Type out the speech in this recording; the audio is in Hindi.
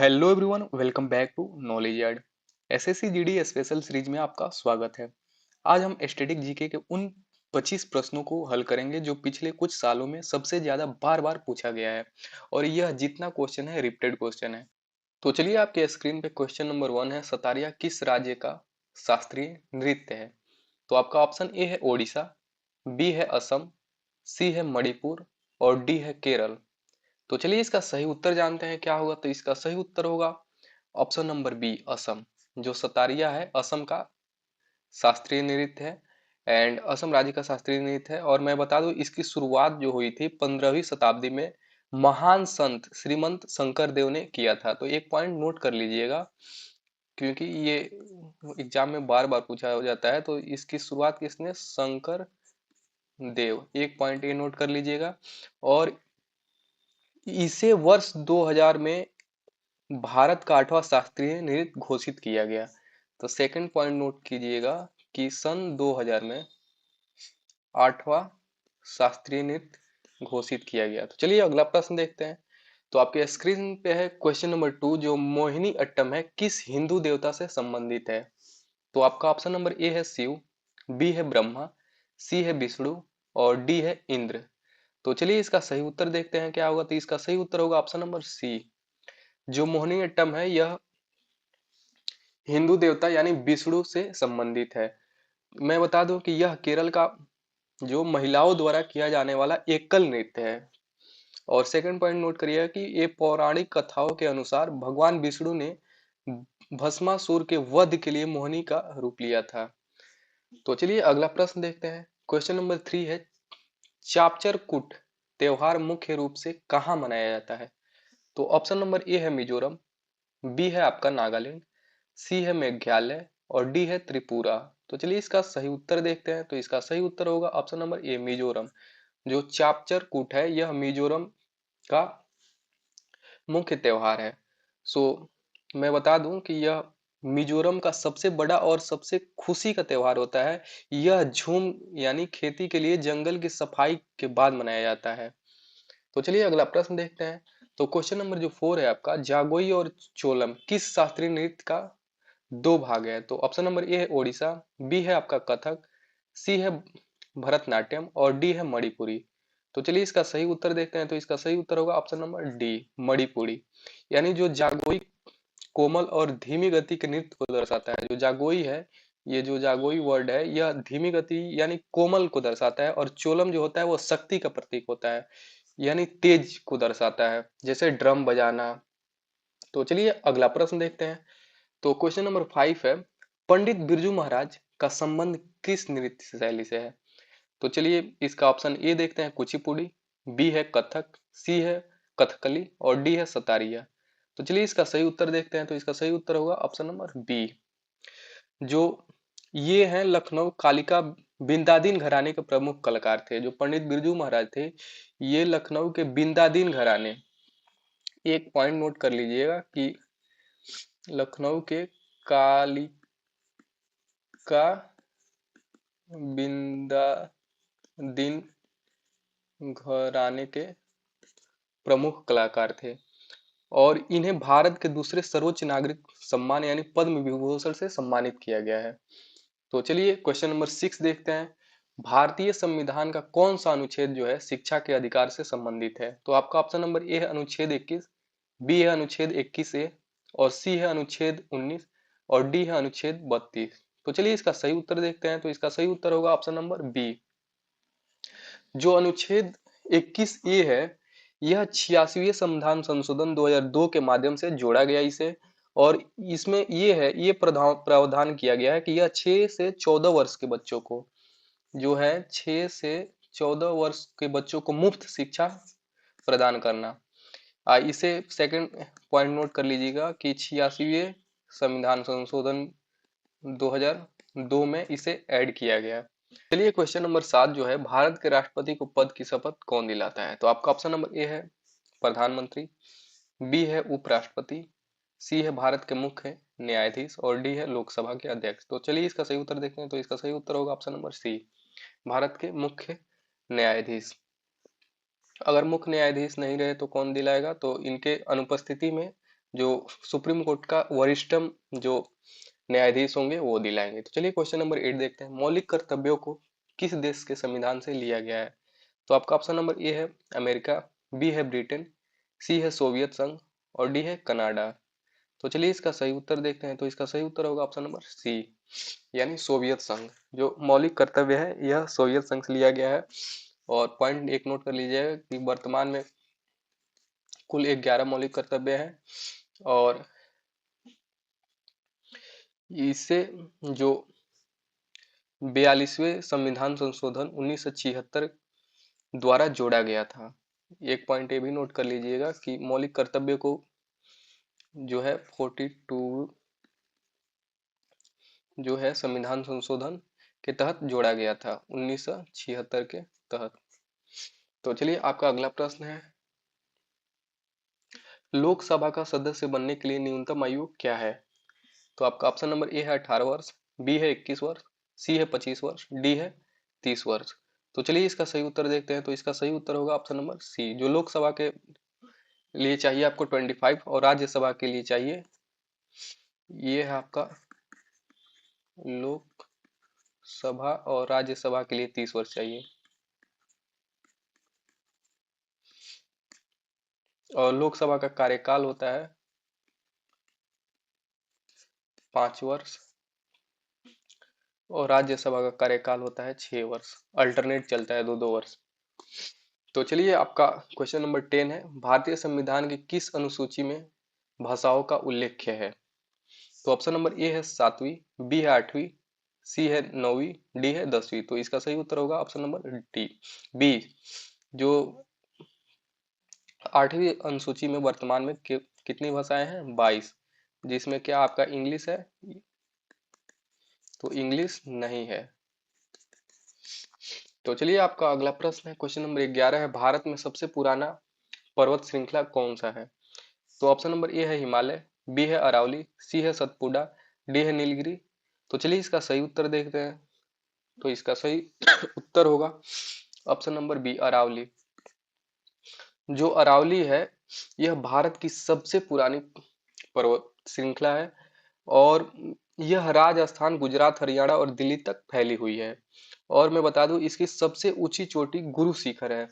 Hello everyone, welcome back to knowledge yard. SSC GD special series में आपका स्वागत है। आज हम स्टैटिक जीके के उन 25 प्रश्नों को हल करेंगे जो पिछले कुछ सालों में सबसे ज्यादा बार बार पूछा गया है और यह जितना क्वेश्चन है रिपीटेड क्वेश्चन है। तो चलिए, आपके स्क्रीन पे क्वेश्चन नंबर 1 है, सतारिया किस राज्य का शास्त्रीय नृत्य है? तो आपका ऑप्शन ए है ओडिशा, बी है असम, सी है मणिपुर और डी है केरल। तो चलिए, इसका सही उत्तर जानते हैं क्या होगा। तो इसका सही उत्तर होगा ऑप्शन नंबर बी, असम। जो सतारिया है असम का शास्त्रीय नृत्य है एंड असम राज्य का शास्त्रीय नृत्य है। और मैं बता दूं, इसकी शुरुआत जो हुई थी 15वीं शताब्दी में महान संत श्रीमंत शंकर देव ने किया था। तो एक पॉइंट नोट कर लीजिएगा, क्योंकि ये एग्जाम में बार बार पूछा हो जाता है। तो इसकी शुरुआत किसने? शंकर देव। एक पॉइंट ये नोट कर लीजिएगा। और इसे वर्ष 2000 में भारत का 8वां शास्त्रीय नृत्य घोषित किया गया। तो सेकंड पॉइंट नोट कीजिएगा कि सन 2000 में 8वां शास्त्रीय नृत्य घोषित किया गया। तो चलिए, अगला प्रश्न देखते हैं। तो आपके स्क्रीन पे है क्वेश्चन नंबर 2, जो मोहिनी अट्टम है किस हिंदू देवता से संबंधित है? तो आपका ऑप्शन नंबर ए है शिव, बी है ब्रह्मा, सी है विष्णु और डी है इंद्र। तो चलिए, इसका सही उत्तर देखते हैं क्या होगा। तो इसका सही उत्तर होगा ऑप्शन नंबर सी। जो मोहिनी अट्टम है यह हिंदू देवता यानी विष्णु से संबंधित है। मैं बता दूं कि यह केरल का जो महिलाओं द्वारा किया जाने वाला एकल नृत्य है। और सेकंड पॉइंट नोट करिएगा कि ये पौराणिक कथाओं के अनुसार भगवान विष्णु ने भस्मासुर के वध के लिए मोहिनी का रूप लिया था। तो चलिए, अगला प्रश्न देखते हैं। क्वेश्चन नंबर 3 है, चापचर कूट त्योहार मुख्य रूप से कहाँ मनाया जाता है? तो ऑप्शन नंबर ए है मिजोरम, बी है आपका नागालैंड, सी है मेघालय और डी है त्रिपुरा। तो चलिए, इसका सही उत्तर देखते हैं। तो इसका सही उत्तर होगा ऑप्शन नंबर ए, मिजोरम। जो चापचर कूट है यह मिजोरम का मुख्य त्योहार है। सो मैं बता दूं कि यह मिजोरम का सबसे बड़ा और सबसे खुशी का त्योहार होता है। यह झूम यानी खेती के लिए जंगल की सफाई के बाद मनाया जाता है। तो चलिए, अगला प्रश्न देखते हैं। तो क्वेश्चन नंबर जो 4 है आपका, जागोई और चोलम किस शास्त्रीय नृत्य का दो भाग है? तो ऑप्शन नंबर ए है ओडिशा, बी है आपका कथक, सी है भरतनाट्यम और डी है मणिपुरी। तो चलिए, इसका सही उत्तर देखते हैं। तो इसका सही उत्तर होगा ऑप्शन नंबर डी, मणिपुरी। यानी जो जागोई कोमल और धीमी गति के नृत्य को दर्शाता है। जो जागोई है, ये जो जागोई वर्ड है यह धीमी गति यानी कोमल को दर्शाता है। और चोलम जो होता है वो शक्ति का प्रतीक होता है, यानी तेज को दर्शाता है, जैसे ड्रम बजाना। तो चलिए, अगला प्रश्न देखते हैं। तो क्वेश्चन नंबर 5 है, पंडित बिरजू महाराज का संबंध किस नृत्य शैली से है? तो चलिए, इसका ऑप्शन ए देखते हैं कुचिपुड़ी, बी है कथक, सी है कथकली और डी है सतारिया। तो चलिए, इसका सही उत्तर देखते हैं। तो इसका सही उत्तर होगा ऑप्शन नंबर बी। जो ये हैं लखनऊ कालिका बिंदादीन घराने के प्रमुख कलाकार थे। जो पंडित बिरजू महाराज थे ये लखनऊ के बिंदादीन घराने, एक पॉइंट नोट कर लीजिएगा कि लखनऊ के कालिका बिंदादीन घराने के प्रमुख कलाकार थे। और इन्हें भारत के दूसरे सर्वोच्च नागरिक सम्मान यानी पद्म विभूषण से सम्मानित किया गया है। तो चलिए, क्वेश्चन नंबर 6 देखते हैं। भारतीय संविधान का कौन सा अनुच्छेद जो है शिक्षा के अधिकार से संबंधित है? तो आपका ऑप्शन नंबर ए है अनुच्छेद 21, बी है अनुच्छेद 21A और सी है अनुच्छेद 19 और डी है अनुच्छेद 32। तो चलिए, इसका सही उत्तर देखते हैं। तो इसका सही उत्तर होगा ऑप्शन नंबर बी। जो अनुच्छेद 21A है यह 86वें संविधान संशोधन 2002 के माध्यम से जोड़ा गया इसे। और इसमें ये प्रावधान किया गया है कि यह 6 से 14 वर्ष के बच्चों को जो है 6 से 14 वर्ष के बच्चों को मुफ्त शिक्षा प्रदान करना। इसे सेकंड पॉइंट नोट कर लीजिएगा कि 86वें संविधान संशोधन 2002 में इसे ऐड किया गया। चलिए, क्वेश्चन नंबर 7 जो है, भारत के राष्ट्रपति को पद की शपथ कौन दिलाता है? तो आपका ऑप्शन नंबर ए है प्रधानमंत्री, बी है उपराष्ट्रपति, सी है भारत के मुख्य न्यायाधीश और डी है लोकसभा के अध्यक्ष। तो चलिए, इसका सही उत्तर देखते हैं। तो इसका सही उत्तर होगा ऑप्शन नंबर सी, भारत के मुख्य न्यायाधीश। अगर मुख्य न्यायाधीश नहीं रहे तो कौन दिलाएगा? तो इनके अनुपस्थिति में जो सुप्रीम कोर्ट का वरिष्ठतम जो न्यायाधीश होंगे वो दिलाएंगे। तो चलिए क्वेश्चन नंबर 8 देखते हैं। मौलिक कर्तव्यों को किस देश के संविधान से लिया गया है? तो आपका ऑप्शन नंबर ए है अमेरिका, बी है ब्रिटेन, सी है सोवियत संघ और डी है कनाडा। तो चलिए इसका सही उत्तर देखते हैं। तो इसका सही उत्तर होगा ऑप्शन नंबर सी, यानी सोवियत संघ। जो मौलिक कर्तव्य है यह सोवियत संघ से लिया गया है। और पॉइंट एक नोट कर लीजिएगा कि वर्तमान में कुल 11 मौलिक कर्तव्य हैं और इससे जो 42वें संविधान संशोधन 1976 द्वारा जोड़ा गया था। एक पॉइंट ये भी नोट कर लीजिएगा कि मौलिक कर्तव्य को जो है 42 जो है संविधान संशोधन के तहत जोड़ा गया था 1976 के तहत। तो चलिए आपका अगला प्रश्न है, लोकसभा का सदस्य बनने के लिए न्यूनतम आयु क्या है? तो आपका ऑप्शन नंबर ए है 18 वर्ष, बी है 21 वर्ष, सी है 25 वर्ष, डी है 30 वर्ष। तो चलिए इसका सही उत्तर देखते हैं। तो इसका सही उत्तर होगा ऑप्शन नंबर सी, जो लोकसभा के लिए चाहिए आपको 25 और राज्यसभा के लिए चाहिए, ये है आपका लोकसभा और राज्यसभा के लिए 30 वर्ष चाहिए। और लोकसभा का कार्यकाल होता है 5 वर्ष और राज्यसभा का कार्यकाल होता है 6 वर्ष। अल्टरनेट चलता है 2-2 वर्ष। तो चलिए आपका क्वेश्चन नंबर 10 है, भारतीय संविधान की किस अनुसूची में भाषाओं का उल्लेख है? तो ऑप्शन नंबर ए है 7वीं, बी है 8वीं, सी है 9वीं, डी है 10वीं। तो इसका सही उत्तर होगा ऑप्शन नंबर डी, बी। जो 8वीं अनुसूची में वर्तमान में कितनी भाषाएं हैं? 22, जिसमें क्या आपका इंग्लिश है? तो इंग्लिश नहीं है। तो चलिए आपका अगला प्रश्न है, क्वेश्चन नंबर 11 है, भारत में सबसे पुराना पर्वत श्रृंखला कौन सा है? तो ऑप्शन नंबर ए है हिमालय, बी है अरावली, सी है सतपुड़ा, डी है नीलगिरी। तो चलिए इसका सही उत्तर देखते हैं। तो इसका सही उत्तर होगा ऑप्शन नंबर बी, अरावली। जो अरावली है यह भारत की सबसे पुरानी पर्वत श्रृंखला है और यह राजस्थान, गुजरात, हरियाणा और दिल्ली तक फैली हुई है। और मैं बता दूं इसकी सबसे ऊंची चोटी गुरु शिखर है।